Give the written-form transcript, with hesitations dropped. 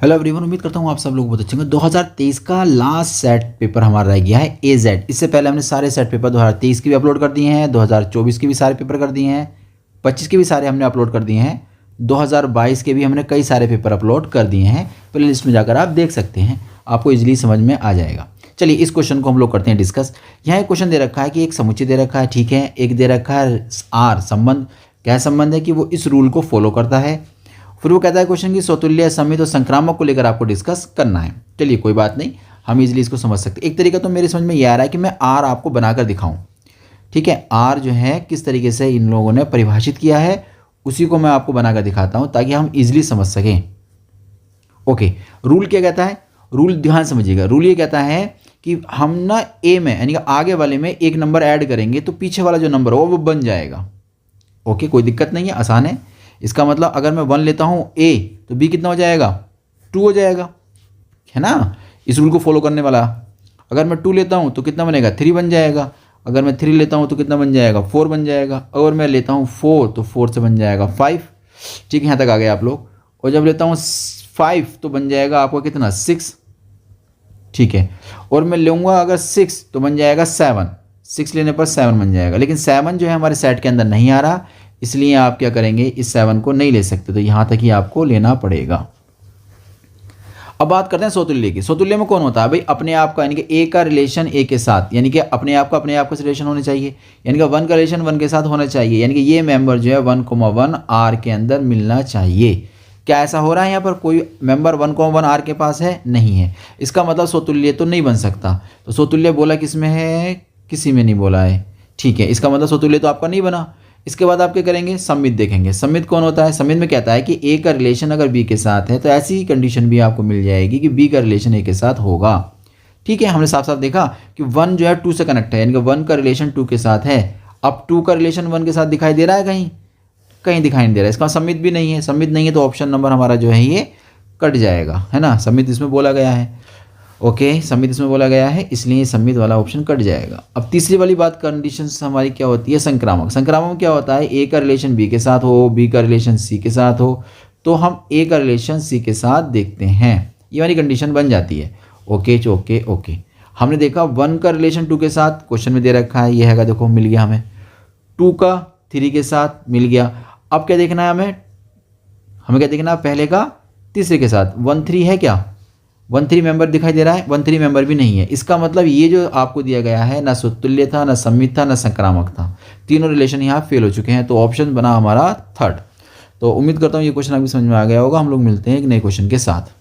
Hello everyone, उम्मीद करता हूँ आप सब लोग बहुत अच्छे होंगे। 2023 का लास्ट सेट पेपर हमारा रह गया है एजेड। इससे पहले हमने सारे सेट पेपर 2023 के भी अपलोड कर दिए हैं, 2024 के भी सारे पेपर कर दिए हैं, 25 के भी सारे हमने अपलोड कर दिए हैं, 2022 के भी हमने कई सारे पेपर अपलोड कर दिए हैं। प्ले लिस्ट में जाकर आप देख सकते हैं, आपको इजीली समझ में आ जाएगा। चलिए इस क्वेश्चन को हम लोग करते हैं डिस्कस। यहाँ एक क्वेश्चन दे रखा है कि एक समुच्चय दे रखा है, ठीक है। एक दे रखा है आर संबंध। क्या संबंध है कि वो इस रूल को फॉलो करता है। फिर वो कहता है क्वेश्चन की स्वतुल्य, समित और संक्रामक को लेकर आपको डिस्कस करना है। चलिए कोई बात नहीं, हम इजीली इसको समझ सकते हैं। एक तरीका तो मेरे समझ में ये आ रहा है कि मैं आर आपको बनाकर दिखाऊं, ठीक है। आर जो है किस तरीके से इन लोगों ने परिभाषित किया है उसी को मैं आपको बनाकर दिखाता हूं ताकि हम इजीली समझ सकें। ओके, रूल क्या कहता है? रूल ध्यान समझिएगा। रूल ये कहता है कि हम ना ए में यानी कि आगे वाले में एक नंबर ऐड करेंगे तो पीछे वाला जो नंबर हो वो बन जाएगा। ओके, कोई दिक्कत नहीं है, आसान है। इसका मतलब अगर मैं 1 लेता हूँ ए तो बी कितना हो जाएगा? 2 हो जाएगा, है ना। इस रूल को फॉलो करने वाला। अगर मैं 2 लेता हूँ तो कितना बनेगा? 3 बन जाएगा। अगर मैं 3 लेता हूँ तो कितना बन जाएगा? 4 बन जाएगा। अगर मैं लेता हूँ 4 तो 4 से बन जाएगा 5। ठीक है, यहाँ तक आ गए आप लोग। और जब लेता हूँ 5 तो बन जाएगा आपको कितना? 6। ठीक है, और मैं लूँगा अगर 6 तो बन जाएगा 7। 6 लेने पर 7 बन जाएगा, लेकिन 7 जो है हमारे सेट के अंदर नहीं आ रहा, इसलिए आप क्या करेंगे, इस 7 को नहीं ले सकते, तो यहाँ तक ही आपको लेना पड़ेगा। अब बात करते हैं स्वतुल्य की। स्वतुल्य में कौन होता है भाई? अपने आप का, यानी कि ए का रिलेशन ए के साथ, यानी कि अपने आप का रिलेशन होने चाहिए, यानी कि 1 का रिलेशन 1 के साथ होना चाहिए, यानी कि ये मेंबर जो है 1,1 आर के अंदर मिलना चाहिए। क्या ऐसा हो रहा है? यहाँ पर कोई मेंबर 1,1 आर के पास है? नहीं है। इसका मतलब स्वतुल्य तो नहीं बन सकता। तो स्वतुल्य बोला किसमें है? किसी में नहीं बोला है, ठीक है। इसका मतलब स्वतुल्य तो आपका नहीं बना। इसके बाद आप क्या करेंगे? सम्मित देखेंगे। सम्मित कौन होता है? सम्मित में कहता है कि ए का रिलेशन अगर बी के साथ है तो ऐसी ही कंडीशन भी आपको मिल जाएगी कि बी का रिलेशन ए के साथ होगा, ठीक है। हमने साफ साफ देखा कि 1 जो है 2 से कनेक्ट है, यानी कि 1 का रिलेशन 2 के साथ है। अब 2 का रिलेशन 1 के साथ दिखाई दे रहा है? कहीं कहीं दिखाई नहीं दे रहा है। इसका सम्मित भी नहीं है। सम्मित नहीं है तो ऑप्शन नंबर हमारा जो है ये कट जाएगा, है ना। सम्मित इसमें बोला गया है, ओके, सम्मित इसमें बोला गया है, इसलिए सम्मित वाला ऑप्शन कट जाएगा। अब तीसरी वाली बात, कंडीशन हमारी क्या होती है? संक्रामक। संक्रामक क्या होता है? ए का रिलेशन बी के साथ हो, बी का रिलेशन सी के साथ हो, तो हम ए का रिलेशन सी के साथ देखते हैं, ये वाली कंडीशन बन जाती है। ओके ओके ओके, हमने देखा 1 का रिलेशन 2 के साथ क्वेश्चन में दे रखा है, ये हैगा, देखो मिल गया हमें। 2 का 3 के साथ मिल गया। अब क्या देखना है हमें? हमें क्या देखना है? पहले का तीसरे के साथ 1 3 है क्या? 1 3 मेंबर दिखाई दे रहा है? 1 3 मेंबर भी नहीं है। इसका मतलब ये जो आपको दिया गया है ना स्वतुल्य था, ना सम्मित था, ना संक्रामक था, तीनों रिलेशन यहाँ फेल हो चुके हैं। तो ऑप्शन बना हमारा 3rd। तो उम्मीद करता हूँ ये क्वेश्चन आपकी समझ में आ गया होगा। हम लोग मिलते हैं एक नए क्वेश्चन के साथ।